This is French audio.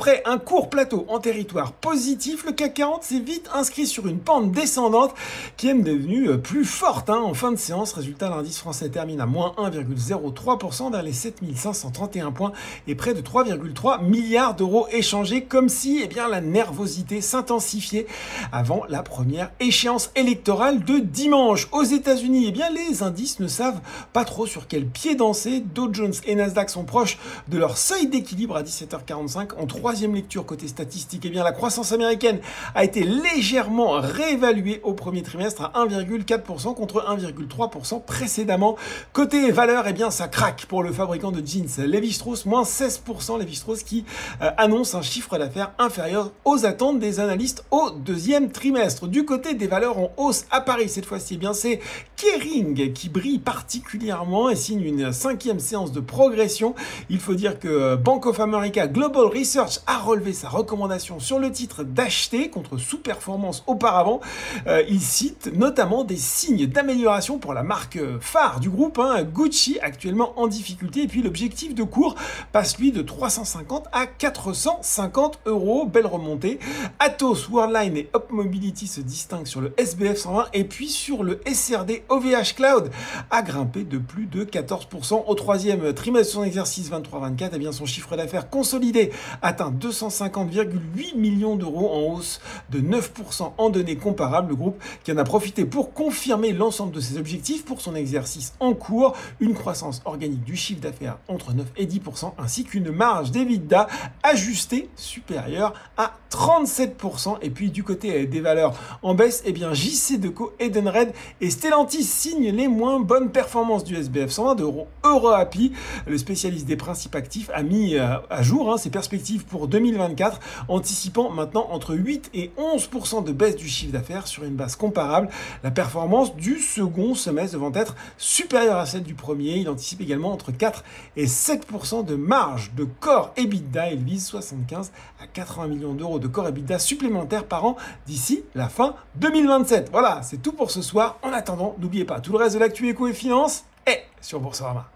Après un court plateau en territoire positif, le CAC 40 s'est vite inscrit sur une pente descendante qui est devenue plus forte en fin de séance. Résultat, l'indice français termine à moins 1,03% vers les 7531 points et près de 3,3 milliards d'euros échangés, comme si la nervosité s'intensifiait avant la première échéance électorale de dimanche. Aux États-Unis, les indices ne savent pas trop sur quel pied danser. Dow Jones et Nasdaq sont proches de leur seuil d'équilibre à 17h45. En troisième lecture côté statistique, la croissance américaine a été légèrement réévaluée au premier trimestre à 1,4% contre 1,3% précédemment. Côté valeur, ça craque pour le fabricant de jeans Lévi-Strauss, moins 16%. Lévi-Strauss qui annonce un chiffre d'affaires inférieur aux attentes des analystes au deuxième trimestre. Du côté des valeurs en hausse à Paris, cette fois-ci, c'est Kering qui brille particulièrement et signe une cinquième séance de progression. Il faut dire que Bank of America Global Research a relevé sa recommandation sur le titre d'acheter contre sous-performance auparavant. Il cite notamment des signes d'amélioration pour la marque phare du groupe, Gucci, actuellement en difficulté. Et puis l'objectif de cours passe lui de 350 à 450 euros. Belle remontée. Atos, Worldline et Up Mobility se distinguent sur le SBF 120 et puis sur le SRD OVH Cloud a grimpé de plus de 14% au troisième trimestre de son exercice 23-24. Son chiffre d'affaires consolidé atteint 250,8 millions d'euros en hausse de 9% en données comparables. Le groupe qui en a profité pour confirmer l'ensemble de ses objectifs pour son exercice en cours, une croissance organique du chiffre d'affaires entre 9 et 10% ainsi qu'une marge d'EBITDA ajustée supérieure à 37%. Et puis du côté des valeurs en baisse, JCDecaux, Edenred et Stellantis signent les moins bonnes performances du SBF 120 d'Euroapi. Le spécialiste des principes actifs a mis à jour ses perspectives pour 2024, anticipant maintenant entre 8 et 11% de baisse du chiffre d'affaires sur une base comparable. La performance du second semestre devant être supérieure à celle du premier. Il anticipe également entre 4 et 7% de marge de core EBITDA. Il vise 75 à 80 millions d'euros de core EBITDA supplémentaires par an d'ici la fin 2027. Voilà, c'est tout pour ce soir. En attendant, n'oubliez pas, tout le reste de l'actu éco et finance est sur Boursorama.